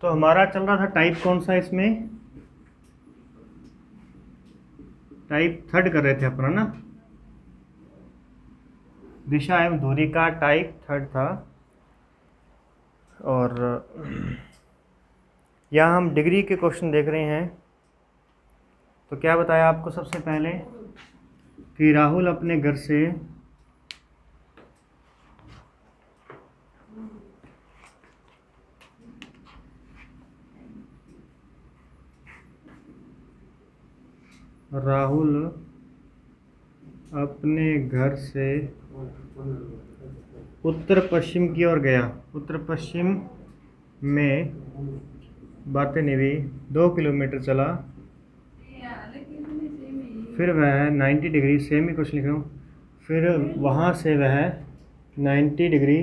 तो हमारा चल रहा था टाइप कौन सा इसमें, टाइप थर्ड कर रहे थे अपना ना, दिशा एवं दूरी का टाइप थर्ड था। और यहाँ हम डिग्री के क्वेश्चन देख रहे हैं। तो क्या बताया आपको सबसे पहले कि राहुल अपने घर से उत्तर पश्चिम की ओर गया, उत्तर पश्चिम में बातें निभी, 2 किलोमीटर चला, फिर वह 90 डिग्री, सेम ही कुछ लिख रहा हूँ, फिर वहाँ से वह 90 डिग्री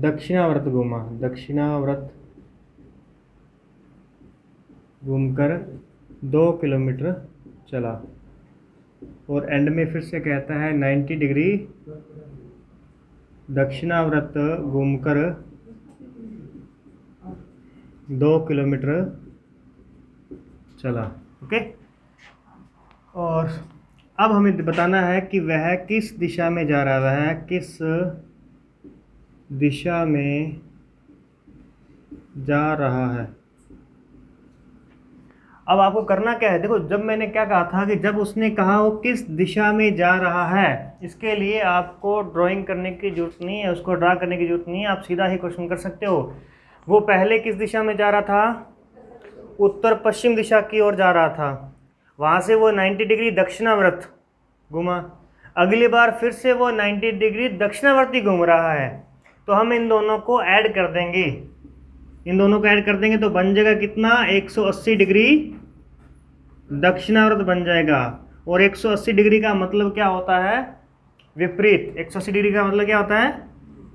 दक्षिणावर्त घूमा, दक्षिणावर्त घूमकर 2 किलोमीटर चला, और एंड में फिर से कहता है 90 डिग्री दक्षिणावर्त घूमकर 2 किलोमीटर चला। ओके, और अब हमें बताना है कि वह किस दिशा में जा रहा है, वह किस दिशा में जा रहा है। अब आपको करना क्या है, देखो जब मैंने क्या कहा था कि जब उसने कहा वो किस दिशा में जा रहा है, इसके लिए आपको ड्राइंग करने की जरूरत नहीं है, उसको ड्रा करने की जरूरत नहीं है, आप सीधा ही क्वेश्चन कर सकते हो। वो पहले किस दिशा में जा रहा था, उत्तर पश्चिम दिशा की ओर जा रहा था, वहाँ से वो 90 डिग्री दक्षिणावर्त घूमा, अगली बार फिर से वो 90 डिग्री दक्षिणावर्ती घूम रहा है। तो हम इन दोनों को ऐड कर देंगे, इन दोनों को ऐड कर देंगे तो बन जाएगा कितना, 180 डिग्री दक्षिणावर्त बन जाएगा। और 180 डिग्री का मतलब क्या होता है, विपरीत। 180 डिग्री का मतलब क्या होता है,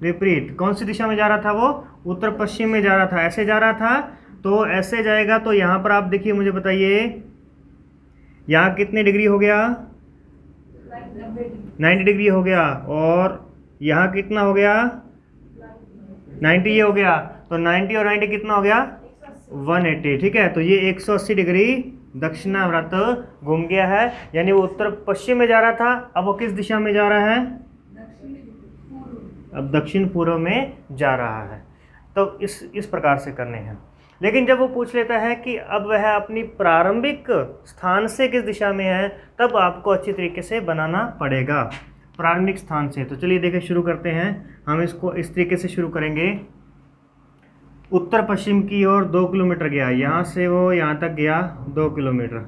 विपरीत। कौन सी दिशा में जा रहा था वो, उत्तर पश्चिम में जा रहा था, ऐसे जा रहा था, तो ऐसे जाएगा। तो यहाँ पर आप देखिए, मुझे बताइए यहाँ कितने डिग्री हो गया, 90 डिग्री हो गया, और यहाँ कितना हो गया, 90 ये हो गया, तो 90 और 90 कितना हो गया, 180। ठीक है, तो ये 180 डिग्री दक्षिणावर्त घूम गया है, यानी वो उत्तर पश्चिम में जा रहा था, अब वो किस दिशा में जा रहा है, अब दक्षिण पूर्व में जा रहा है। तो इस प्रकार से करने हैं। लेकिन जब वो पूछ लेता है कि अब वह अपनी प्रारंभिक स्थान से किस दिशा में है, तब आपको अच्छी तरीके से बनाना पड़ेगा प्रारंभिक स्थान से। तो चलिए देखिए, शुरू करते हैं। हम इसको इस तरीके से शुरू करेंगे, उत्तर पश्चिम की ओर 2 किलोमीटर गया, यहाँ से वो यहाँ तक गया 2 किलोमीटर।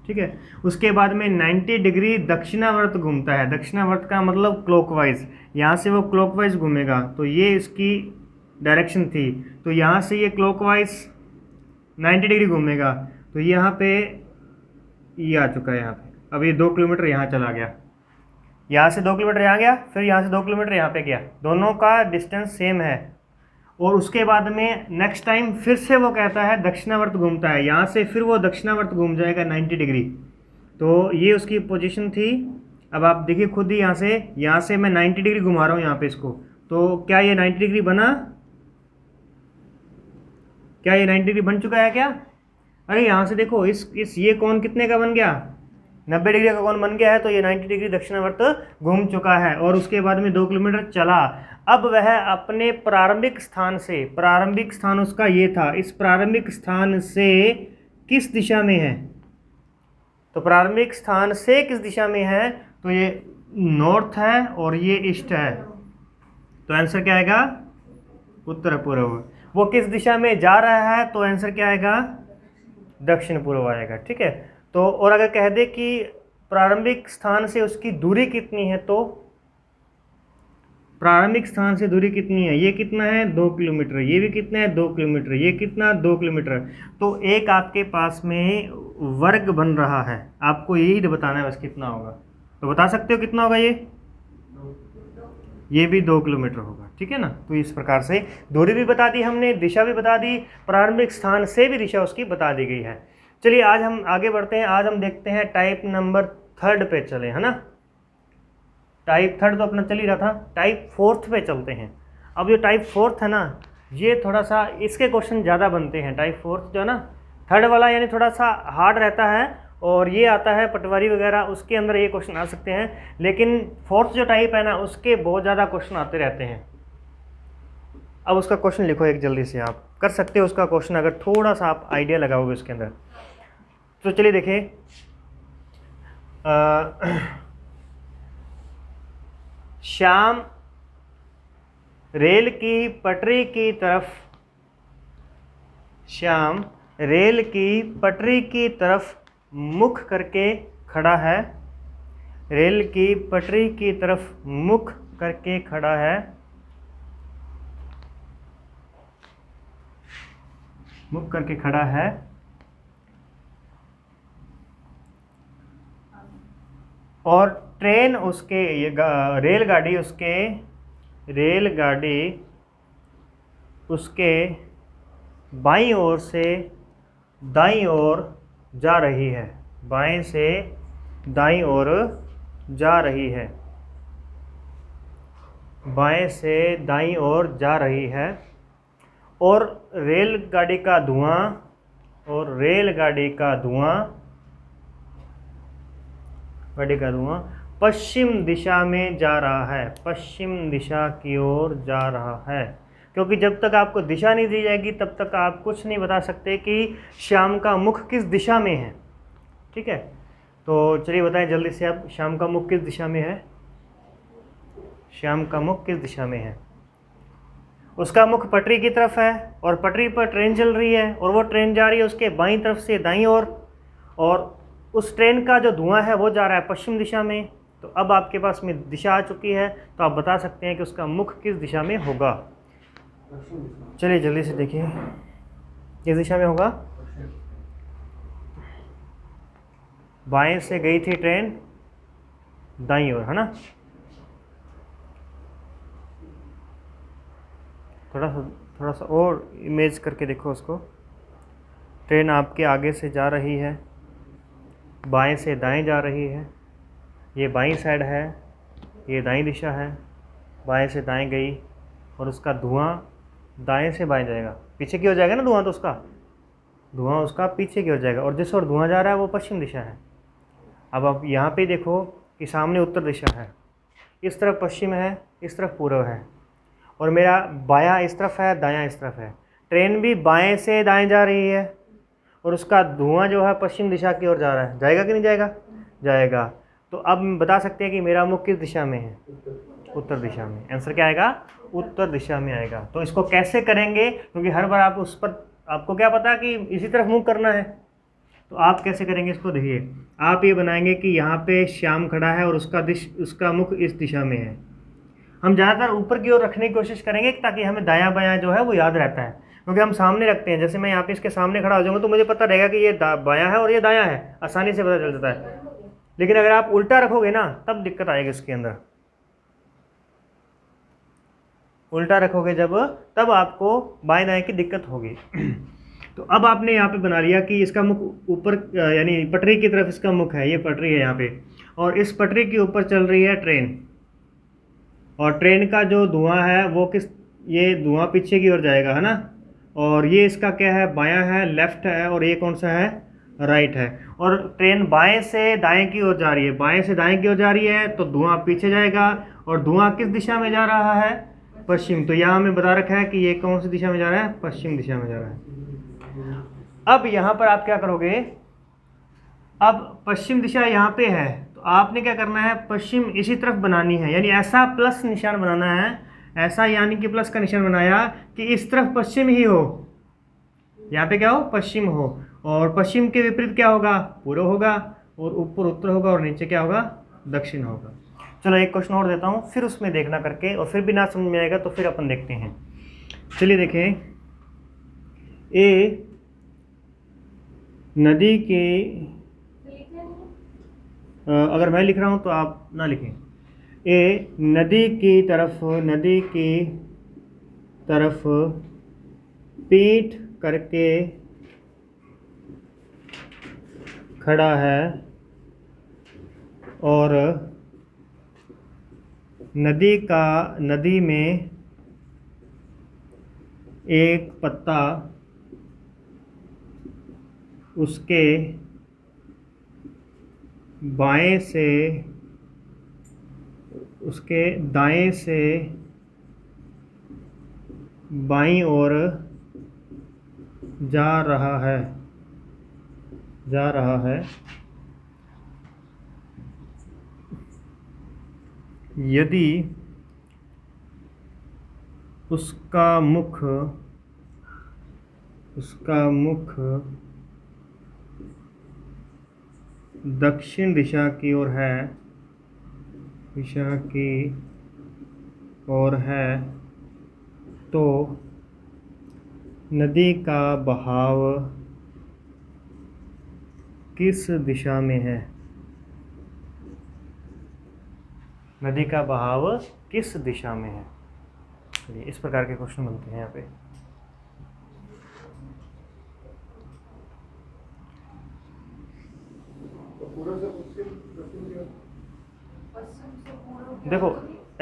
ठीक है, उसके बाद में 90 डिग्री दक्षिणावर्त घूमता है, दक्षिणावर्त का मतलब क्लॉकवाइज, यहाँ से वो क्लॉकवाइज घूमेगा, तो ये इसकी डायरेक्शन थी। तो यहाँ से ये क्लॉकवाइज 90 डिग्री घूमेगा, तो यहाँ पे ये आ चुका है यहाँ पे। अब ये 2 किलोमीटर यहाँ चला गया, यहाँ से 2 किलोमीटर यहाँ गया, फिर यहाँ से 2 किलोमीटर यहाँ पे गया, दोनों का डिस्टेंस सेम है। और उसके बाद में नेक्स्ट टाइम फिर से वो कहता है दक्षिणावर्त घूमता है, यहाँ से फिर वो दक्षिणावर्त घूम जाएगा 90 डिग्री। तो ये उसकी पोजीशन थी। अब आप देखिए खुद ही, यहाँ से मैं 90 डिग्री घुमा रहा हूँ यहाँ पे इसको, तो क्या ये 90 डिग्री बना, क्या ये 90 डिग्री बन चुका है क्या? अरे यहाँ से देखो, इस ये कोण कितने का बन गया, 90 डिग्री का कोण बन गया है, तो ये 90 डिग्री दक्षिणावर्त घूम चुका है। और उसके बाद में 2 किलोमीटर चला। अब वह अपने प्रारंभिक स्थान से, प्रारंभिक स्थान उसका ये था, इस प्रारंभिक स्थान से किस दिशा में है, तो प्रारंभिक स्थान से किस दिशा में है, तो ये नॉर्थ है और ये ईस्ट है, तो आंसर क्या आएगा, उत्तर पूर्व। वो किस दिशा में जा रहा है, तो आंसर क्या आएगा, दक्षिण पूर्व आएगा। ठीक है, तो और अगर कह दे कि प्रारंभिक स्थान से उसकी दूरी कितनी है, तो प्रारंभिक स्थान से दूरी कितनी है, ये कितना है 2 किलोमीटर, ये भी कितना है 2 किलोमीटर, ये कितना 2 किलोमीटर। तो एक आपके पास में वर्ग बन रहा है, आपको यही बताना है बस कितना होगा। तो बता सकते हो कितना होगा, ये भी 2 किलोमीटर होगा। ठीक है ना, तो इस प्रकार से दूरी भी बता दी हमने, दिशा भी बता दी, प्रारंभिक स्थान से भी दिशा उसकी बता दी गई है। चलिए आज हम आगे बढ़ते हैं। आज हम देखते हैं टाइप नंबर 3 पे चले, है ना। टाइप 3 तो अपना चल ही रहा था, टाइप 4 पे चलते हैं। अब जो टाइप 4 है ना, ये थोड़ा सा इसके क्वेश्चन ज़्यादा बनते हैं। टाइप 4 जो है ना, थर्ड वाला यानी थोड़ा सा हार्ड रहता है, और ये आता है पटवारी वगैरह, उसके अंदर ये क्वेश्चन आ सकते हैं। लेकिन फोर्थ जो टाइप है ना, उसके बहुत ज़्यादा क्वेश्चन आते रहते हैं। अब उसका क्वेश्चन लिखो एक, जल्दी से आप कर सकते हो उसका क्वेश्चन, अगर थोड़ा सा आप आइडिया लगाओगे उसके अंदर। तो चलिए देखिए, श्याम रेल की पटरी की तरफ, श्याम रेल की पटरी की तरफ मुख करके खड़ा है, रेल की पटरी की तरफ मुख करके खड़ा है, मुख करके खड़ा है, और ट्रेन उसके, ये रेलगाड़ी उसके, रेलगाड़ी उसके बाईं ओर से दाईं ओर जा रही है, बाएं से दाईं ओर जा रही है, बाएं से दाईं ओर जा रही है, और रेलगाड़ी का धुआं, और रेलगाड़ी का धुआं, गाड़ी का धुआं पश्चिम दिशा में जा रहा है, पश्चिम दिशा की ओर जा रहा है। क्योंकि जब तक आपको दिशा नहीं दी जाएगी तब तक आप कुछ नहीं बता सकते कि श्याम का मुख किस दिशा में है। ठीक है, तो चलिए बताएं जल्दी से अब, श्याम का मुख किस दिशा में है, श्याम का मुख किस दिशा में है। उसका मुख पटरी की तरफ है, और पटरी पर ट्रेन चल रही है, और वो ट्रेन जा रही है उसके बाईं तरफ से दाईं ओर, और उस ट्रेन का जो धुआं है वो जा रहा है पश्चिम दिशा में। तो अब आपके पास में दिशा आ चुकी है, तो आप बता सकते हैं कि उसका मुख किस दिशा में होगा। चलिए जल्दी से देखिए, किस दिशा में होगा। बाएं से गई थी ट्रेन दाईं ओर, है ना। थोड़ा सा और इमेज करके देखो उसको। ट्रेन आपके आगे से जा रही है, बाएं से दाएं जा रही है, ये बाईं साइड है, ये दाईं दिशा है, बाएं से दाएं गई, और उसका धुआं दाएं से बाएं जाएगा, पीछे की ओर जाएगा ना धुआं, तो उसका धुआं उसका पीछे की ओर जाएगा, और जिस ओर धुआं जा रहा है वो पश्चिम दिशा है। अब आप यहाँ पे देखो कि सामने उत्तर दिशा है, इस तरफ पश्चिम है, इस तरफ पूर्व है, और मेरा बायां इस तरफ है, दायां इस तरफ है। ट्रेन भी बाएं से दाएं जा रही है, और उसका धुआं जो है पश्चिम दिशा की ओर जा रहा है। जाएगा कि नहीं जाएगा? जाएगा। तो अब बता सकते हैं कि मेरा मुख किस दिशा में है, उत्तर दिशा में। आंसर क्या आएगा? उत्तर दिशा में आएगा। तो इसको कैसे करेंगे, क्योंकि हर बार आप उस पर, आपको क्या पता कि इसी तरफ मुख करना है, तो आप कैसे करेंगे इसको देखिए। आप ये बनाएंगे कि यहाँ पे श्याम खड़ा है और उसका मुख इस दिशा में है। हम ज़्यादातर ऊपर की ओर रखने की कोशिश करेंगे ताकि हमें दायां बायां जो है वो याद रहता है, क्योंकि हम सामने रखते हैं। जैसे मैं यहाँ पे इसके सामने खड़ा हो जाऊंगा तो मुझे पता रहेगा कि ये बायां है और ये दायां है, आसानी से पता चल जाता है। लेकिन अगर आप उल्टा रखोगे ना तब दिक्कत आएगी इसके अंदर। उल्टा रखोगे जब, तब आपको बाएं दाएं की दिक्कत होगी। तो अब आपने यहाँ पे बना लिया कि इसका मुख ऊपर, यानी पटरी की तरफ इसका मुख है, ये पटरी है यहाँ पे, और इस पटरी के ऊपर चल रही है ट्रेन, और ट्रेन का जो धुआं है वो किस, ये धुआं पीछे की ओर जाएगा, है ना। और ये इसका क्या है, बायां है, लेफ्ट है, और ये कौन सा है, राइट है। और ट्रेन बाएं से दाएं की ओर जा रही है, बाएं से दाएं की ओर जा रही है, तो धुआं पीछे जाएगा, और धुआं किस दिशा में जा रहा है, पश्चिम। तो यहाँ हमें बता रखा है कि ये कौन सी दिशा में जा रहा है, पश्चिम दिशा में जा रहा है। अब यहाँ पर आप क्या करोगे, अब पश्चिम दिशा यहाँ पे है, तो आपने क्या करना है, पश्चिम इसी तरफ बनानी है, यानी ऐसा प्लस निशान बनाना है, ऐसा यानी कि प्लस का निशान बनाया कि इस तरफ पश्चिम ही हो, यहाँ पे क्या हो, पश्चिम हो, और पश्चिम के विपरीत क्या होगा, पूर्व होगा, और ऊपर उत्तर होगा, और नीचे क्या होगा, दक्षिण होगा। चलो एक क्वेश्चन और देता हूँ, फिर उसमें देखना करके, और फिर भी ना समझ में आएगा तो फिर अपन देखते हैं। चलिए देखें, ए नदी के, अगर मैं लिख रहा हूँ तो आप ना लिखें। ए नदी की तरफ पीठ करके खड़ा है, और नदी एक पत्ता उसके बाएं से उसके दाएं से बाईं ओर जा रहा है यदि उसका मुख दक्षिण दिशा की ओर है तो नदी का बहाव किस दिशा में है? नदी का बहाव किस दिशा में है? चलिए इस प्रकार के क्वेश्चन बनते हैं यहाँ पे। देखो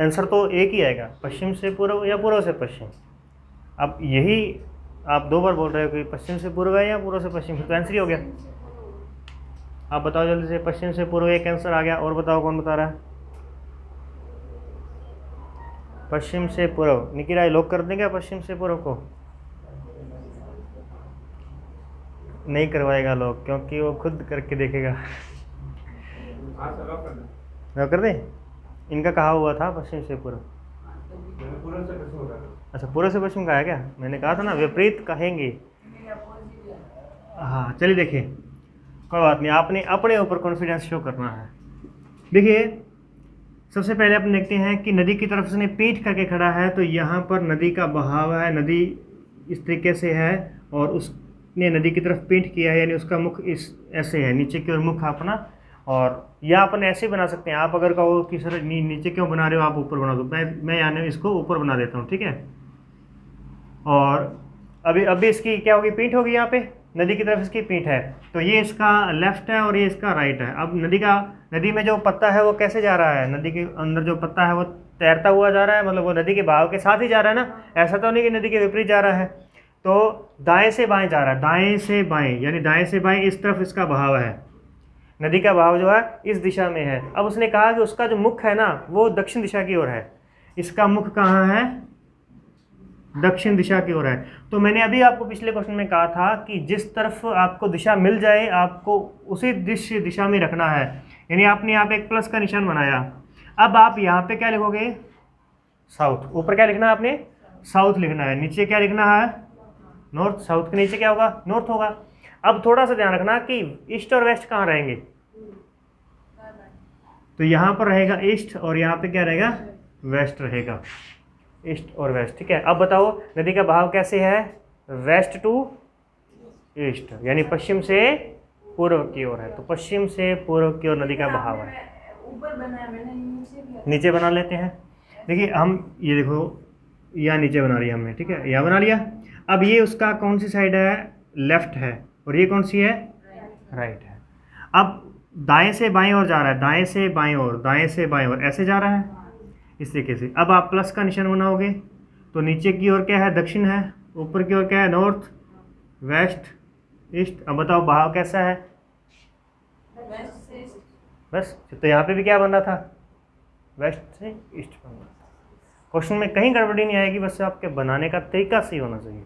आंसर तो एक ही आएगा, पश्चिम से पूर्व या पूर्व से पश्चिम। अब यही आप दो बार बोल रहे हो कि पश्चिम से पूर्व है या पूर्व से पश्चिम, तो आंसर ही हो गया। आप बताओ जल्दी से, पश्चिम से पूर्व एक आंसर आ गया, और बताओ कौन बता रहा है? पश्चिम से पूर्व, निकी राय लॉक कर देंगे पश्चिम से पूर्व को? नहीं करवाएगा लोग, क्योंकि वो खुद करके देखेगा। लॉक कर दे? इनका कहा हुआ था पश्चिम से पूर्व। अच्छा पूर्व से पश्चिम का है क्या? मैंने कहा था ना विपरीत कहेंगे। हाँ चलिए देखिए, कोई बात नहीं, आपने अपने ऊपर कॉन्फिडेंस शो करना है। देखिए सबसे पहले अपन देखते हैं कि नदी की तरफ से पीठ करके खड़ा है, तो यहाँ पर नदी का बहाव है, नदी इस तरीके से है और उसने नदी की तरफ पीठ किया है, यानी उसका मुख इस ऐसे है, नीचे की ओर मुख अपना। और या अपन ऐसे बना सकते हैं, आप अगर कहो कि सर नीचे क्यों बना रहे हो, आप ऊपर बना दो, मैं यानी इसको ऊपर बना देता हूँ, ठीक है। और अभी इसकी क्या होगी, पीठ होगी, यहाँ पे नदी की तरफ इसकी पीठ है, तो ये इसका लेफ्ट है और ये इसका राइट है। अब नदी में जो पत्ता है वो कैसे जा रहा है, नदी के अंदर जो पत्ता है वो तैरता हुआ जा रहा है, मतलब वो नदी के बहाव के साथ ही जा रहा है ना, ऐसा तो नहीं कि नदी के विपरीत जा रहा है। तो दाएं से बाएं जा रहा है, दाएं से बाएं, यानी दाएं से बाएं इस तरफ इसका बहाव है, नदी का बहाव जो है इस दिशा में है। अब उसने कहा कि उसका जो मुख है ना वो दक्षिण दिशा की ओर है, इसका मुख कहाँ है, दक्षिण दिशा की ओर है। तो मैंने अभी आपको पिछले क्वेश्चन में कहा था कि जिस तरफ आपको दिशा मिल जाए आपको उसी दिशा में रखना है, यानी आपने यहाँ पे एक प्लस का निशान बनाया। अब आप यहाँ पे क्या लिखोगे, साउथ। ऊपर क्या लिखना है आपने, साउथ लिखना है, नीचे क्या लिखना है, नॉर्थ। साउथ के नीचे क्या होगा, नॉर्थ होगा। अब थोड़ा सा ध्यान रखना कि ईस्ट और वेस्ट कहाँ रहेंगे, तो यहाँ पर रहेगा ईस्ट और यहाँ पे क्या रहेगा, वेस्ट रहेगा, ईस्ट और वेस्ट, ठीक है। अब बताओ नदी का बहाव कैसे है, वेस्ट टू ईस्ट, यानी पश्चिम से पूर्व की ओर है, तो पश्चिम से पूर्व की ओर नदी का बहाव है। ऊपर बनाया मैंने, नीचे बना लेते हैं। देखिए हम ये देखो यहाँ नीचे बना लिया हमने, ठीक है, यहाँ बना लिया। अब ये उसका कौन सी साइड है, लेफ्ट है, और ये कौन सी है, राइट है। अब दाएं से बाएं ओर जा रहा है, दाएं से बाएं ओर, दाएं से बाएं ओर ऐसे जा रहा है इस तरीके से। अब आप प्लस का निशान बनाओगे तो नीचे की ओर क्या है, दक्षिण है, ऊपर की ओर क्या है, नॉर्थ, वेस्ट, ईस्ट। अब बताओ बहाव कैसा है, वेस्ट से ईस्ट। बस। तो यहाँ पे भी क्या बन रहा था, वेस्ट से ईस्ट बन रहा था। क्वेश्चन में कहीं गड़बड़ी नहीं आएगी, बस आपके बनाने का तरीका सही होना चाहिए।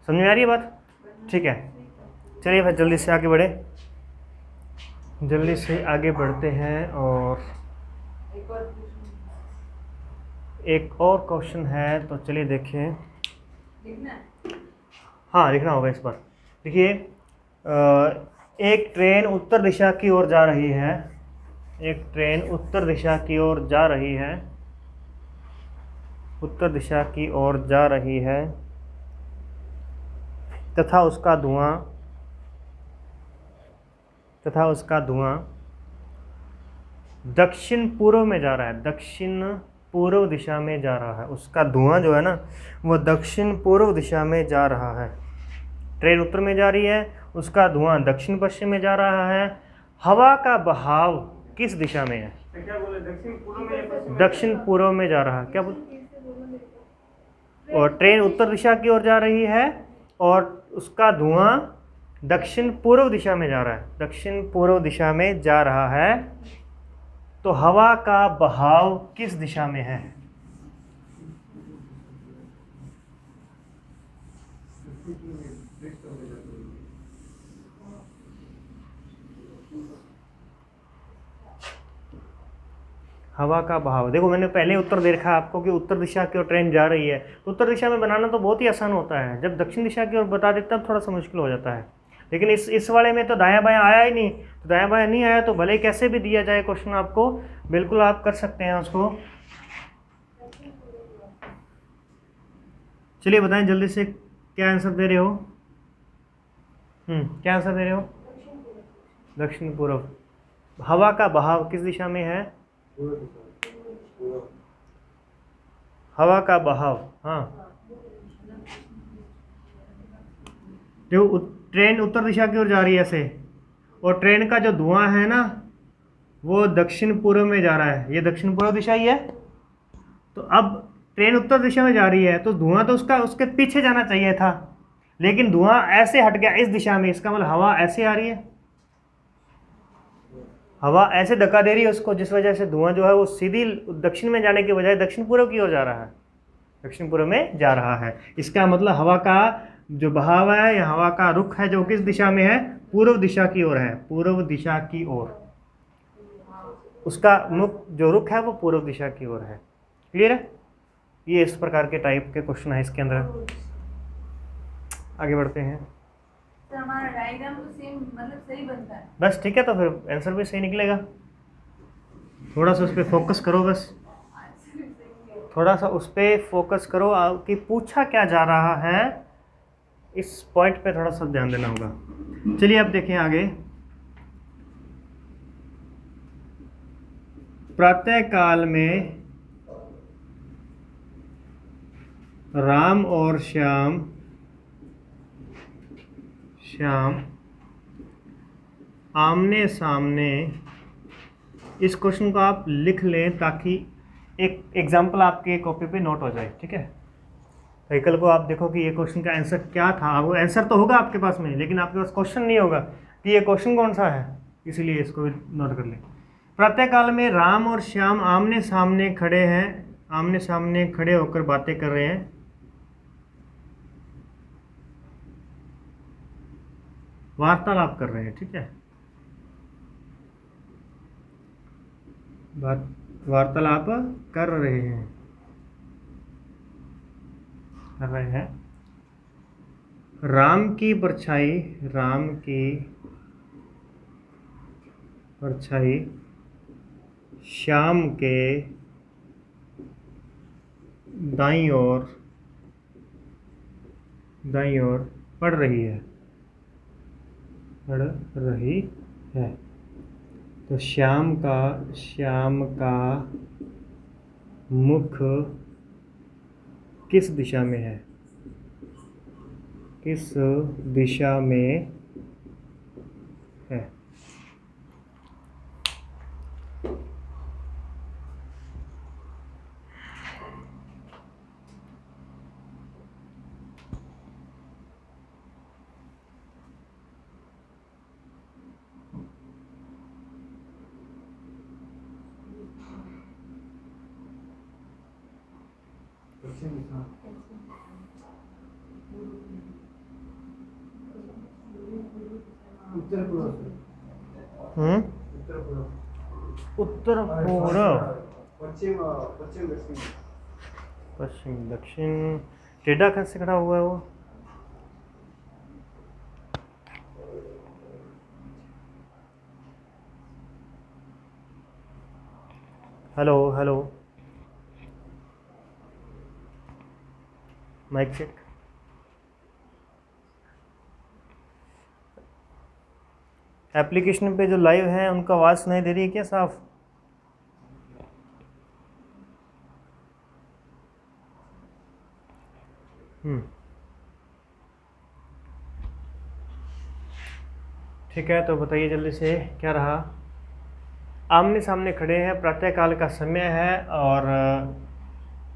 समझ में आ रही है बात, ठीक है। चलिए फिर जल्दी से आगे बढ़े, जल्दी से आगे बढ़ते हैं। और एक और क्वेश्चन है, तो चलिए देखें। लिखना है? हाँ लिखना होगा इस बार। देखिए एक ट्रेन उत्तर दिशा की ओर जा रही है, एक ट्रेन उत्तर दिशा की ओर जा रही है, उत्तर दिशा की ओर जा रही है, तथा उसका धुआं दक्षिण पूर्व में जा रहा है, दक्षिण पूर्व दिशा में जा रहा है। उसका धुआं जो है ना वो दक्षिण पूर्व दिशा में जा रहा है। ट्रेन उत्तर में जा रही है, उसका धुआं दक्षिण पश्चिम में जा रहा है। हवा का बहाव किस दिशा में है, क्या बोले, दक्षिण पूर्व में, दक्षिण पूर्व में जा रहा है। क्या बोल, और ट्रेन उत्तर दिशा की ओर जा रही है और उसका धुआं दक्षिण पूर्व दिशा में जा रहा है, दक्षिण पूर्व दिशा में जा रहा है। तो हवा का बहाव किस दिशा में है? हवा का बहाव, देखो मैंने पहले उत्तर दे रखा है आपको कि उत्तर दिशा की ओर ट्रेन जा रही है। तो उत्तर दिशा में बनाना तो बहुत ही आसान होता है, जब दक्षिण दिशा की ओर बता देते तब थोड़ा सा मुश्किल हो जाता है। लेकिन इस वाले में तो दायां बायां आया ही नहीं, तो दायां बायां नहीं आया तो भले कैसे भी दिया जाए क्वेश्चन आपको, बिल्कुल आप कर सकते हैं उसको। चलिए बताएं जल्दी से क्या आंसर दे रहे हो। क्या आंसर दे रहे हो? दक्षिण पूर्व। हवा का बहाव किस दिशा में है? हवा का बहाव, हाँ देखो ट्रेन उत्तर दिशा की ओर जा रही है ऐसे, और ट्रेन का जो धुआं है ना वो दक्षिण पूर्व में जा रहा है, ये दक्षिण पूर्व दिशा ही है। तो अब ट्रेन उत्तर दिशा में जा रही है तो धुआं तो उसके पीछे जाना चाहिए था, लेकिन धुआं ऐसे हट गया इस दिशा में, इसका मतलब हवा ऐसे आ रही है, हवा ऐसे धक्का दे रही है उसको, जिस वजह से धुआं जो है वो सीधी दक्षिण में जाने के बजाय दक्षिण पूर्व की ओर जा रहा है, दक्षिण पूर्व में जा रहा है। इसका मतलब हवा का जो बहाव है या हवा का रुख है जो किस दिशा में है? पूर्व दिशा की ओर है, पूर्व दिशा की ओर। उसका मुख जो रुख है वो पूर्व दिशा की ओर है। क्लियर है? ये इस प्रकार के टाइप के क्वेश्चन है इसके अंदर। आगे बढ़ते हैं। तो हमारा डायग्राम तो सेम मतलब सही बनता है। बस ठीक है, तो फिर आंसर भी सही निकलेगा। थोड़ा सा उस पर फोकस करो, बस थोड़ा सा उस पर फोकस करो कि पूछा क्या जा रहा है, इस पॉइंट पे थोड़ा सा ध्यान देना होगा। चलिए अब देखें आगे। प्रातः काल में राम और श्याम आमने सामने, इस क्वेश्चन को आप लिख लें ताकि एक एग्जाम्पल आपके कॉपी पे नोट हो जाए, ठीक है। तो कल को आप देखो कि ये क्वेश्चन का आंसर क्या था, वो आंसर तो होगा आपके पास में, लेकिन आपके पास क्वेश्चन नहीं होगा कि ये क्वेश्चन कौन सा है, इसीलिए इसको भी नोट कर लें। प्रातःकाल में राम और श्याम आमने सामने खड़े हैं, आमने सामने खड़े होकर बातें कर रहे हैं। वार्तालाप कर रहे हैं, ठीक है, वार्तालाप कर रहे हैं। राम की परछाई श्याम के दाईं ओर पड़ रही है। तो श्याम का मुख किस दिशा में है? किस दिशा में है? उत्तर पूर्व। उत्तर पूर्व, पश्चिम दक्षिण। टेढ़ा कैसे खड़ा हुआ है वो? Hello mic check. एप्लीकेशन पे जो लाइव है उनका आवाज़ सुनाई दे रही है क्या साफ? ठीक है, तो बताइए जल्दी से क्या रहा। आमने सामने खड़े हैं, प्रातःकाल का समय है और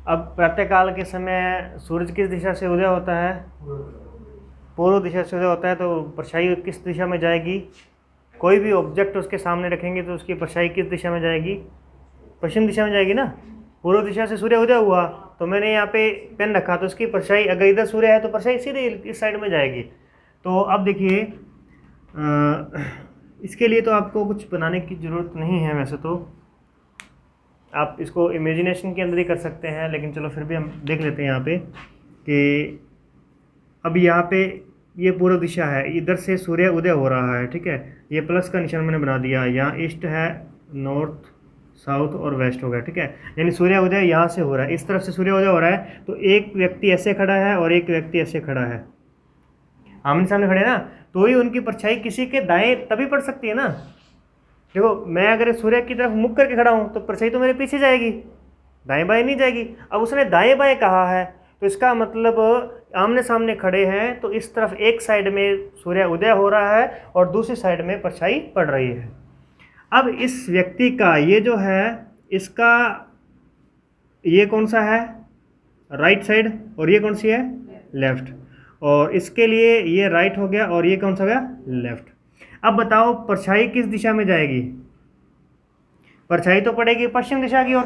अब प्रातःकाल के समय सूरज किस दिशा से उदय होता है? पूर्व दिशा से उदय होता है, तो परछाई किस दिशा में जाएगी? कोई भी ऑब्जेक्ट उसके सामने रखेंगे तो उसकी परछाई किस दिशा में जाएगी? पश्चिम दिशा में जाएगी ना। पूर्व दिशा से सूर्य उदय हुआ तो मैंने यहाँ पे पेन रखा, तो उसकी परछाई अगर इधर सूर्य है तो परछाई सीधे इस साइड में जाएगी। तो अब देखिए, इसके लिए तो आपको कुछ बनाने की ज़रूरत नहीं है, वैसे तो आप इसको इमेजिनेशन के अंदर ही कर सकते हैं, लेकिन चलो फिर भी हम देख लेते हैं यहाँ पे कि अब यहाँ पे ये पूर्व दिशा है, इधर से सूर्य उदय हो रहा है, ठीक है। ये प्लस का निशान मैंने बना दिया, यहाँ ईस्ट है, नॉर्थ, साउथ और वेस्ट हो गया, ठीक है। यानी सूर्य उदय यहाँ से हो रहा है, इस तरफ से सूर्य उदय हो रहा है, तो एक व्यक्ति ऐसे खड़ा है और एक व्यक्ति ऐसे खड़ा है, आमने सामने खड़े ना, तो ही उनकी परछाई किसी के दाएं तभी पड़ सकती है ना। देखो, मैं अगर सूर्य की तरफ मुख करके खड़ा हूँ तो परछाई तो मेरे पीछे जाएगी, दाएं बाएं नहीं जाएगी। अब उसने दाएं बाएं कहा है, तो इसका मतलब आमने सामने खड़े हैं, तो इस तरफ एक साइड में सूर्य उदय हो रहा है और दूसरी साइड में परछाई पड़ रही है। अब इस व्यक्ति का ये जो है, इसका ये कौन सा है? राइट साइड, और ये कौन सी है? लेफ्ट। और इसके लिए ये राइट हो गया और ये कौन सा हो गया? लेफ्ट। अब बताओ परछाई किस दिशा में जाएगी? परछाई तो पड़ेगी पश्चिम दिशा की ओर,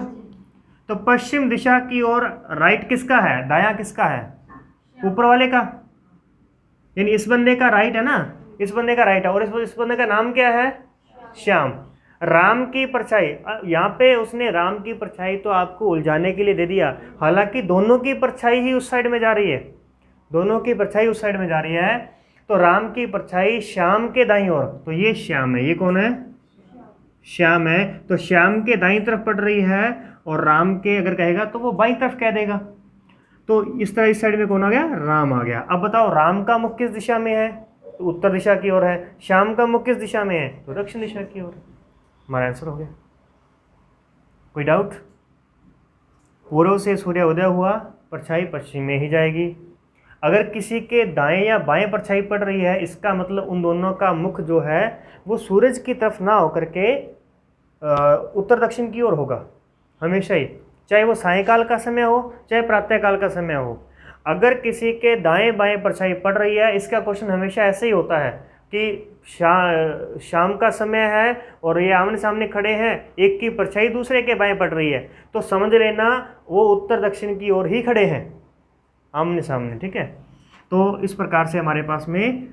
तो पश्चिम दिशा की ओर राइट किसका है? दायां किसका है? ऊपर वाले का, यानी इस बंदे का राइट है ना, इस बंदे का राइट है, और इस बंदे का नाम क्या है? श्याम। राम की परछाई, यहाँ पे उसने राम की परछाई तो आपको उलझाने के लिए दे दिया, हालांकि दोनों की परछाई ही उस साइड में जा रही है, दोनों की परछाई उस साइड में जा रही है। तो राम की परछाई श्याम के दाईं ओर, तो ये श्याम है, ये कौन है? श्याम है, तो श्याम के दाईं तरफ पड़ रही है, और राम के अगर कहेगा तो वो बाईं तरफ कह देगा। तो इस तरह इस साइड में कौन आ गया? राम आ गया। अब बताओ राम का मुख किस दिशा में है? तो उत्तर दिशा की ओर है। श्याम का मुख किस दिशा में है? तो दक्षिण दिशा की ओर। हमारा आंसर हो गया। कोई डाउट? पूर्व से सूर्य उदय हुआ, परछाई पश्चिम में ही जाएगी। अगर किसी के दाएं या बाएं परछाई पड़ रही है, इसका मतलब उन दोनों का मुख जो है वो सूरज की तरफ ना होकर के उत्तर दक्षिण की ओर होगा हमेशा ही, चाहे वो सायंकाल का समय हो चाहे प्रातःकाल का समय हो। अगर किसी के दाएं बाएं परछाई पड़ रही है, इसका क्वेश्चन हमेशा ऐसे ही होता है कि शाम का समय है और ये आमने सामने खड़े हैं, एक की परछाई दूसरे के बाएं पड़ रही है, तो समझ लेना वो उत्तर दक्षिण की ओर ही खड़े हैं, आमने सामने, ठीक है। तो इस प्रकार से हमारे पास में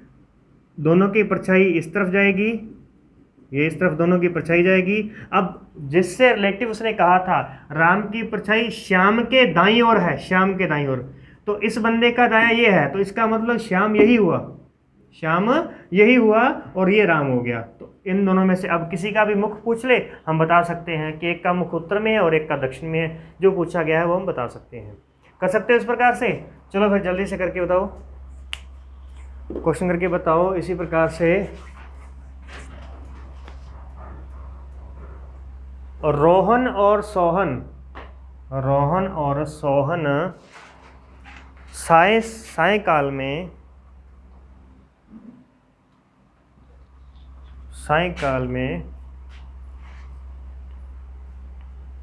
दोनों की परछाई इस तरफ जाएगी, ये इस तरफ दोनों की परछाई जाएगी। अब जिससे रिलेटिव उसने कहा था राम की परछाई श्याम के दाईं ओर है, श्याम के दाईं ओर, तो इस बंदे का दायां ये है, तो इसका मतलब श्याम यही हुआ, श्याम यही हुआ और ये राम हो गया। तो इन दोनों में से अब किसी का भी मुख पूछ ले, हम बता सकते हैं कि एक का मुख उत्तर में है और एक का दक्षिण में है, जो पूछा गया है वो हम बता सकते हैं। कर सकते हो इस प्रकार से? चलो फिर जल्दी से करके बताओ, क्वेश्चन करके बताओ इसी प्रकार से। रोहन और सोहन, रोहन और सोहन सायंकाल में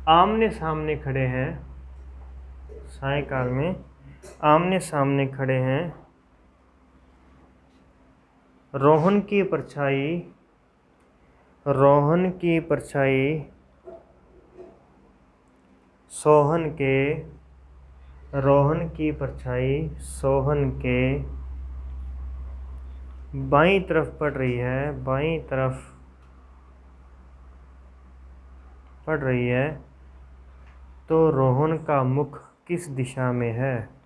आमने सामने खड़े हैं, सायंकाल में आमने सामने खड़े हैं। रोहन की परछाई सोहन के बाईं तरफ पड़ रही है, बाईं तरफ पड़ रही है, तो रोहन का मुख किस दिशा में है?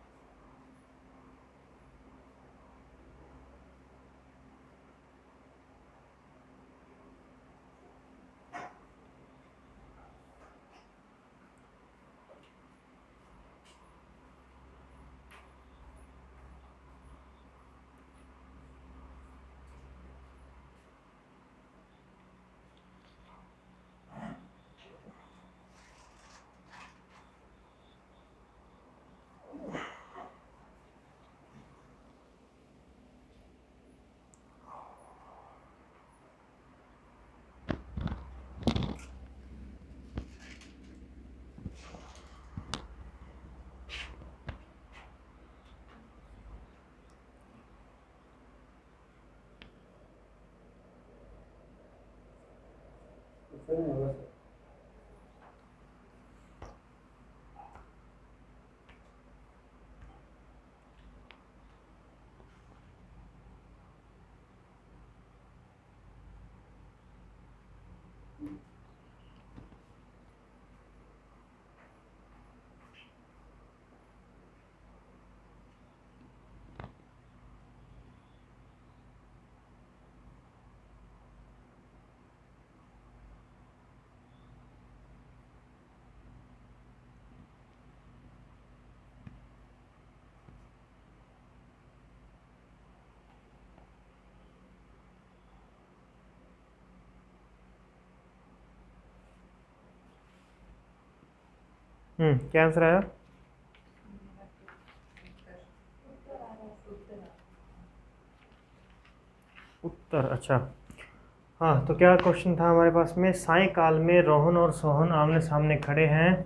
उत्तर नहीं होगा सर। क्या आंसर आया? उत्तर, अच्छा। हाँ, तो क्या क्वेश्चन था हमारे पास में? सायंकाल में रोहन और सोहन आमने सामने खड़े हैं।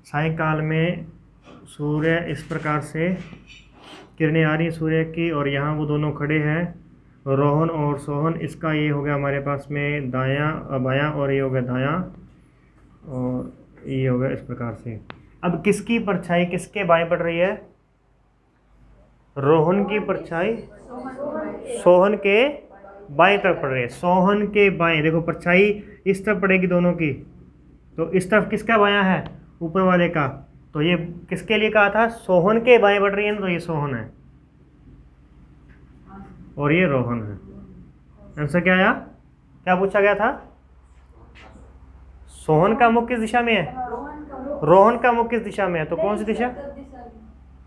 सायंकाल में सूर्य इस प्रकार से किरणें आ रही हैं सूर्य की, और यहाँ वो दोनों खड़े हैं, रोहन और सोहन। इसका ये हो गया हमारे पास में दायां बायां, और ये हो गया दायां, और ये हो गया इस प्रकार से। अब किसकी परछाई किसके बाएं पड़ रही है? रोहन की परछाई सोहन के बाएं तरफ पड़ रही है। सोहन के बाएं, देखो परछाई इस तरफ पड़ेगी दोनों की, तो इस तरफ किसका बायां है? ऊपर वाले का। तो ये किसके लिए कहा था? सोहन के बाएं पड़ रही है ना, तो ये सोहन है और ये रोहन है। आंसर क्या आया? क्या पूछा गया था? सोहन का मुख किस दिशा में है? रोहन का मुख किस दिशा में है? तो कौन सी दिशा?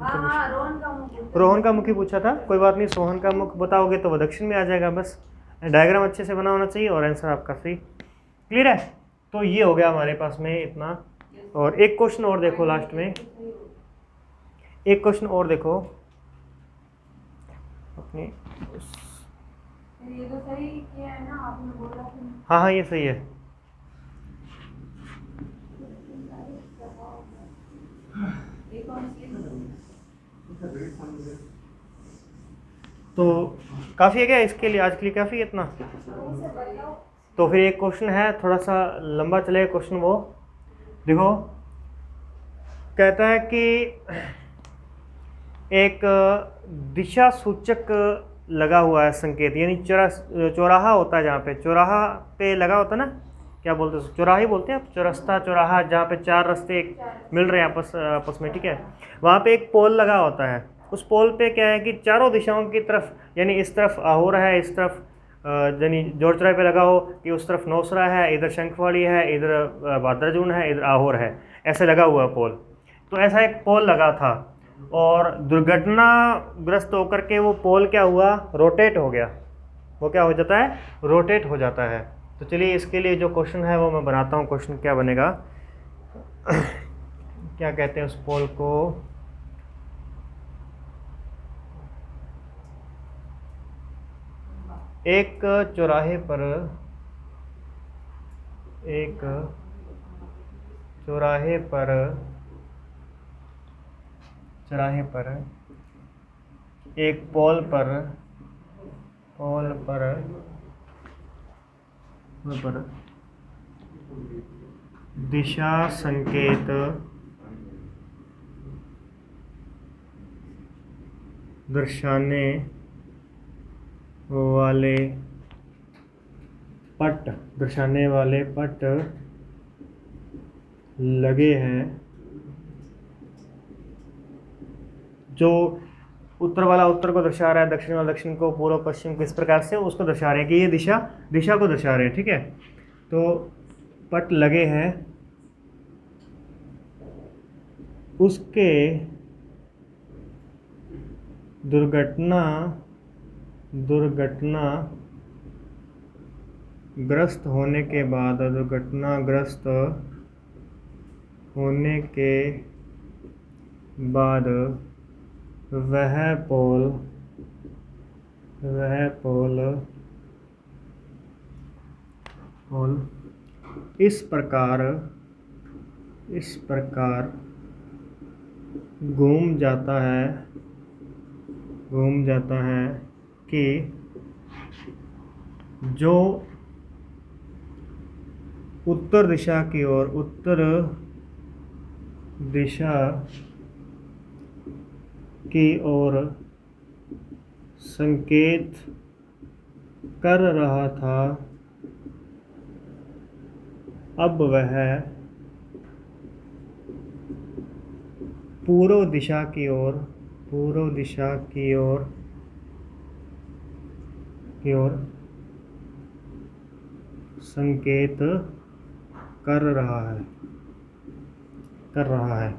हाँ, रोहन का मुख। रोहन का मुख ही पूछा था, कोई बात नहीं। सोहन का मुख बताओगे तो वो दक्षिण में आ जाएगा। बस डायग्राम अच्छे से बना होना चाहिए और आंसर आपका सही। क्लियर है? तो ये हो गया हमारे पास में इतना। और एक क्वेश्चन और देखो लास्ट में, एक क्वेश्चन और देखो अपनी। ये तो सही किया है ना आपने, बोला था। हाँ हाँ, ये सही है। ये कौन सी? तो काफ़ी है क्या इसके लिए? आज के लिए काफ़ी है इतना। तो फिर एक क्वेश्चन है, थोड़ा सा लंबा चलेगा क्वेश्चन। वो देखो, कहता है कि एक दिशा सूचक लगा हुआ है संकेत, यानी चौराहा होता है, जहाँ पे चौराहा पे लगा होता है ना, क्या बोलते हैं? चौराहा ही बोलते हैं आप, चौरस्ता चौराहा, जहाँ पे चार रास्ते मिल रहे हैं आपस में, ठीक है। वहाँ पे एक पोल लगा होता है। उस पोल पे क्या है कि चारों दिशाओं की तरफ, यानी इस तरफ आहोर है, इस तरफ यानी जोड़ चौराहे पे लगा हो कि उस तरफ नौसरा है, इधर शंखवाड़ी है, इधर भाद्रजून है, इधर आहोर है, ऐसे लगा हुआ पोल। तो ऐसा एक पोल लगा था, और दुर्घटनाग्रस्त होकर के वो पोल क्या हुआ? रोटेट हो गया। वो क्या हो जाता है? रोटेट हो जाता है। तो चलिए इसके लिए जो क्वेश्चन है वो मैं बनाता हूँ। क्वेश्चन क्या बनेगा? क्या कहते हैं उस पोल को? एक चौराहे पर एक पोल पर दिशा संकेत दर्शाने वाले पट लगे हैं। जो उत्तर वाला उत्तर को दर्शा रहा है, दक्षिण वाला दक्षिण को, पूर्व पश्चिम को, इस प्रकार से उसको दर्शा रहे हैं कि ये दिशा को दर्शा रहे हैं, ठीक है। तो पट लगे हैं, उसके दुर्घटनाग्रस्त होने के बाद वह पोल इस प्रकार घूम जाता है कि जो उत्तर दिशा की ओर, उत्तर दिशा की ओर संकेत कर रहा था, अब वह पूर्व दिशा की ओर, पूर्व दिशा की ओर संकेत कर रहा है।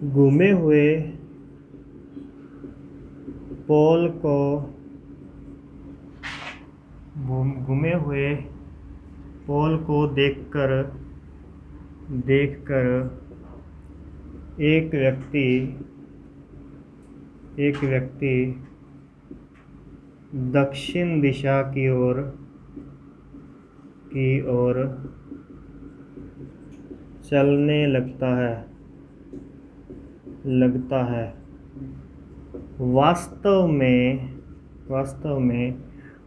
घूमे हुए पोल को देखकर एक व्यक्ति दक्षिण दिशा की ओर चलने लगता है। वास्तव में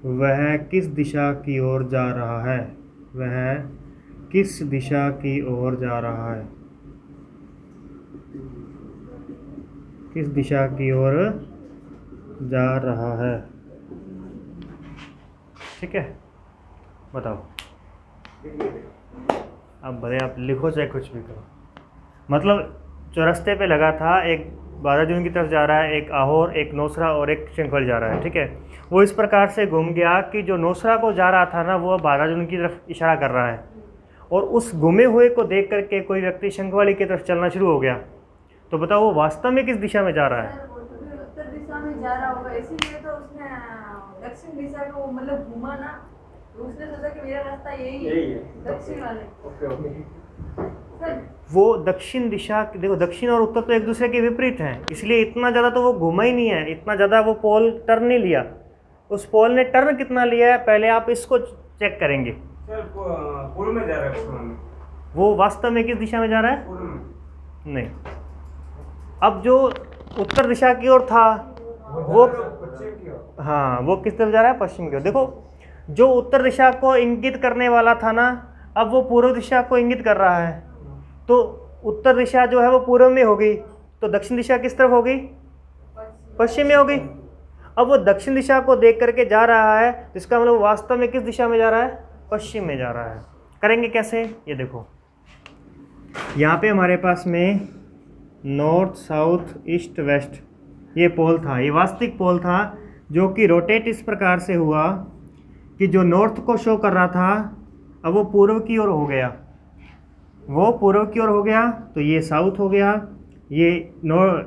वह किस दिशा की ओर जा रहा है? वह किस दिशा की ओर जा रहा है? किस दिशा की ओर जा रहा है? ठीक है, बताओ। अब बताइए, आप लिखो चाहे कुछ भी करो। मतलब चौरस्ते पे लगा था, एक बाराजून की तरफ जा रहा है, एक आहोर, एक नौसरा और एक शंखवल जा रहा है। ठीक है, वो इस प्रकार से घूम गया कि जो नौसरा को जा रहा था ना, वो बाराजून की तरफ इशारा कर रहा है, और उस घूमे हुए को देख करके कोई व्यक्ति शंखवाली की तरफ चलना शुरू हो गया। तो बताओ वो वास्तव में किस दिशा में जा रहा है? उत्तर दिशा में जा रहा होगा, इसीलिए तो उसने दक्षिण दिशा को मतलब घूमा ना, तो उसने सोचा कि मेरा रास्ता यही है, दक्षिण वाले। वो दक्षिण दिशा, देखो दक्षिण और उत्तर तो एक दूसरे के विपरीत हैं, इसलिए इतना ज़्यादा तो वो घूमा ही नहीं है, इतना ज़्यादा वो पोल टर्न नहीं लिया। उस पोल ने टर्न कितना लिया है, पहले आप इसको चेक करेंगे। पूर्व में जा रहा है, पूर्व में। वो वास्तव में किस दिशा में जा रहा है? पूर्व में। नहीं। अब जो उत्तर दिशा की ओर था वो पश्चिम की ओर। हाँ, वो किस तरफ जा रहा है? पश्चिम की ओर। देखो जो उत्तर दिशा को इंगित करने वाला था ना, अब वो पूर्व दिशा को इंगित कर रहा है। तो उत्तर दिशा जो है वो पूर्व में होगी, तो दक्षिण दिशा किस तरफ होगी? पश्चिम में होगी। अब वो दक्षिण दिशा को देख करके जा रहा है, इसका मतलब वास्तव में किस दिशा में जा रहा है? पश्चिम में जा रहा है। करेंगे कैसे? ये देखो, यहाँ पे हमारे पास में नॉर्थ, साउथ, ईस्ट, वेस्ट ये पोल था, ये वास्तविक पोल था, जो कि रोटेट इस प्रकार से हुआ कि जो नॉर्थ को शो कर रहा था, अब वो पूर्व की ओर हो गया। वो पूर्व की ओर हो गया तो ये साउथ हो गया, ये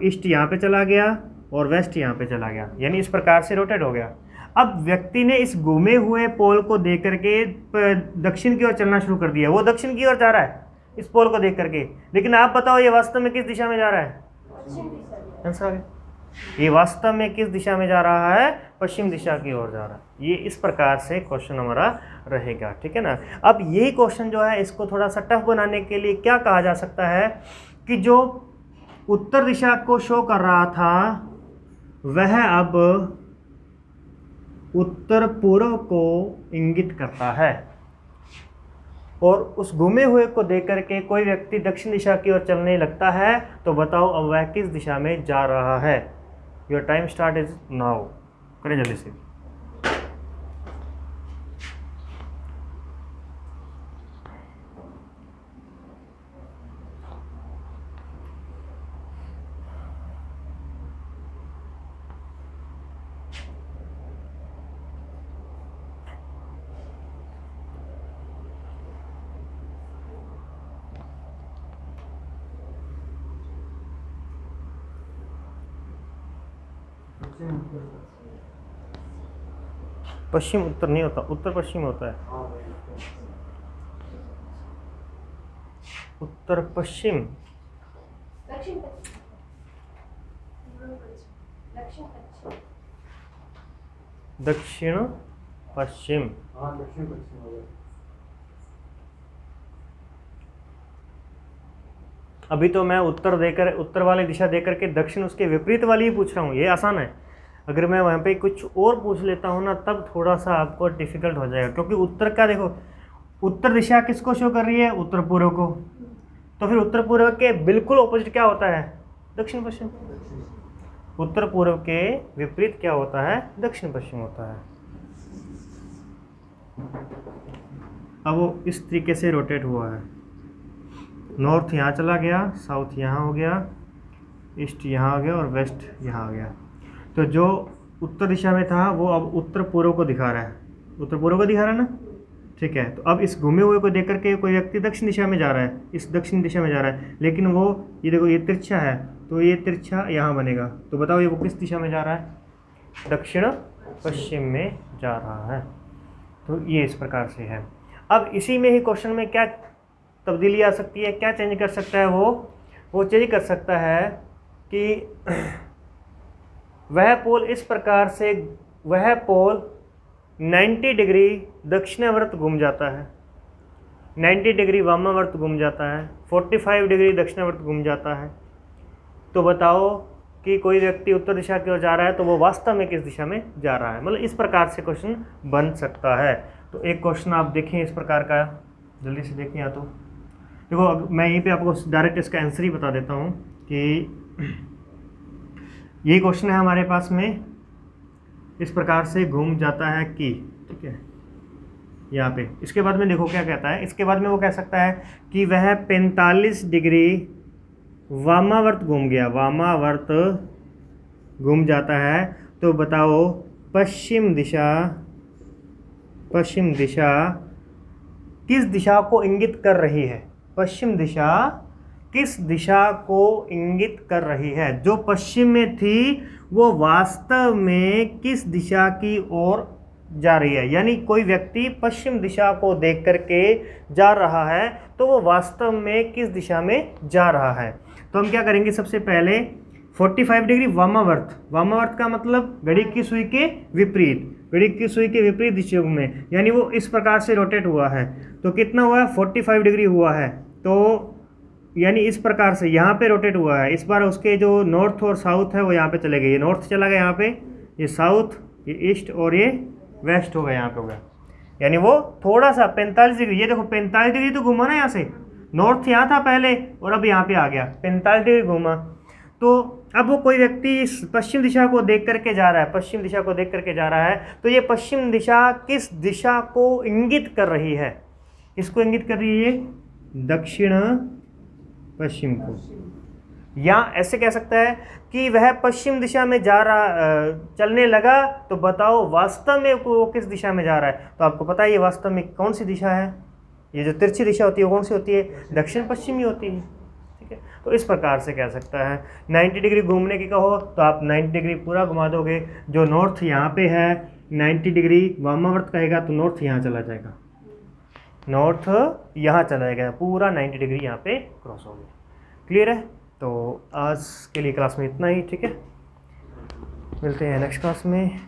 ईस्ट यहाँ पे चला गया और वेस्ट यहाँ पे चला गया, यानी इस प्रकार से रोटेट हो गया। अब व्यक्ति ने इस घूमे हुए पोल को देख करके दक्षिण की ओर चलना शुरू कर दिया। वो दक्षिण की ओर जा रहा है इस पोल को देख करके, लेकिन आप बताओ ये वास्तव में किस दिशा में जा रहा है? आंसर आ गया। ये वास्तव में किस दिशा में जा रहा है? पश्चिम दिशा की ओर जा रहा है। ये इस प्रकार से क्वेश्चन हमारा रहेगा, ठीक है ना। अब यही क्वेश्चन जो है, इसको थोड़ा सा टफ बनाने के लिए क्या कहा जा सकता है कि जो उत्तर दिशा को शो कर रहा था वह अब उत्तर पूर्व को इंगित करता है, और उस घूमे हुए को देख करके कोई व्यक्ति दक्षिण दिशा की ओर चलने लगता है। तो बताओ अब वह किस दिशा में जा रहा है? Your time start is now. करें जल्दी से। पश्चिम उत्तर नहीं होता, उत्तर पश्चिम होता है। उत्तर पश्चिम, दक्षिण दक्षिण पश्चिम। हाँ, दक्षिण पश्चिम हो गया। अभी तो मैं उत्तर वाली दिशा देकर के दक्षिण उसके विपरीत वाली ही पूछ रहा हूँ, ये आसान है। अगर मैं वहाँ पे कुछ और पूछ लेता हूँ ना, तब थोड़ा सा आपको डिफ़िकल्ट हो जाएगा, क्योंकि उत्तर का देखो, उत्तर दिशा किसको शो कर रही है? उत्तर पूर्व को। तो फिर उत्तर पूर्व के बिल्कुल ऑपोजिट क्या होता है? दक्षिण पश्चिम। उत्तर पूर्व के विपरीत क्या होता है? दक्षिण पश्चिम होता है। अब वो इस तरीके से रोटेट हुआ है, नॉर्थ यहाँ चला गया, साउथ यहाँ हो गया, ईस्ट यहाँ आ गया और वेस्ट यहाँ आ गया। तो जो उत्तर दिशा में था वो अब उत्तर पूर्व को दिखा रहा है, उत्तर पूर्व को दिखा रहा है ना, ठीक है। तो अब इस घूमे हुए को देख करके कोई व्यक्ति दक्षिण दिशा में जा रहा है, इस दक्षिण दिशा में जा रहा है, लेकिन वो ये देखो ये तिरछा है, तो ये तिरछा यहाँ बनेगा। तो बताओ ये वो किस दिशा में जा रहा है? दक्षिण पश्चिम में जा रहा है। तो ये इस प्रकार से है। अब इसी में ही क्वेश्चन में क्या तब्दीली आ सकती है, क्या चेंज कर सकता है? वो चेंज कर सकता है कि वह पोल इस प्रकार से, वह पोल 90 डिग्री दक्षिणावर्त घूम जाता है, 90 डिग्री वामावर्त घूम जाता है, 45 डिग्री दक्षिणावर्त घूम जाता है। तो बताओ कि कोई व्यक्ति उत्तर दिशा की ओर जा रहा है तो वो वास्तव में किस दिशा में जा रहा है? मतलब इस प्रकार से क्वेश्चन बन सकता है। तो एक क्वेश्चन आप देखें इस प्रकार का, जल्दी से देखें। या तो देखो मैं यहीं पे आपको डायरेक्ट इसका आंसर ही बता देता हूँ कि यही क्वेश्चन है हमारे पास में, इस प्रकार से घूम जाता है कि, ठीक है, यहाँ पे। इसके बाद में देखो क्या कहता है, इसके बाद में वो कह सकता है कि वह 45 डिग्री वामावर्त घूम गया, वामावर्त घूम जाता है। तो बताओ पश्चिम दिशा किस दिशा को इंगित कर रही है? पश्चिम दिशा किस दिशा को इंगित कर रही है? जो पश्चिम में थी वो वास्तव में किस दिशा की ओर जा रही है? यानी कोई व्यक्ति पश्चिम दिशा को देख करके जा रहा है तो वो वास्तव में किस दिशा में जा रहा है? तो हम क्या करेंगे, सबसे पहले 45 डिग्री वामावर्त, वामावर्त का मतलब घड़ी की सुई के विपरीत, घड़ी की सुई के विपरीत दिशा में, यानी वो इस प्रकार से रोटेट हुआ है। तो कितना हुआ है? 45 डिग्री हुआ है। तो यानी इस प्रकार से यहाँ पे रोटेट हुआ है। इस बार उसके जो नॉर्थ और साउथ है वो यहाँ पे चले गए, ये नॉर्थ चला गया यहाँ पे, ये साउथ, ये ईस्ट और ये वेस्ट हो गया, यहाँ पे हो गया। यानी वो थोड़ा सा 45 डिग्री, ये देखो 45 डिग्री तो घूमा ना यहाँ से, नॉर्थ यहाँ था पहले और अब यहाँ पे आ गया, 45 डिग्री घूमा। तो अब वो कोई व्यक्ति इस पश्चिम दिशा को देख करके जा रहा है, पश्चिम दिशा को देख करके जा रहा है, तो ये पश्चिम दिशा किस दिशा को इंगित कर रही है? इसको इंगित कर रही है दक्षिण पश्चिम को। या ऐसे कह सकता है कि वह पश्चिम दिशा में जा रहा, चलने लगा। तो बताओ वास्तव में वो किस दिशा में जा रहा है? तो आपको पता है ये वास्तव में कौन सी दिशा है? ये जो तिरछी दिशा होती है वो कौन सी होती है? दक्षिण पश्चिमी होती है, ठीक है। तो इस प्रकार से कह सकता है। 90 डिग्री घूमने की कहो तो आप 90 डिग्री पूरा घुमा दोगे। जो नॉर्थ यहाँ पे है 90 डिग्री वामावर्त कहेगा तो नॉर्थ यहाँ चला जाएगा, नॉर्थ यहाँ चला जाएगा, पूरा 90 डिग्री यहाँ पे क्रॉस हो गया। क्लियर है? तो आज के लिए क्लास में इतना ही, ठीक है। मिलते हैं नेक्स्ट क्लास में।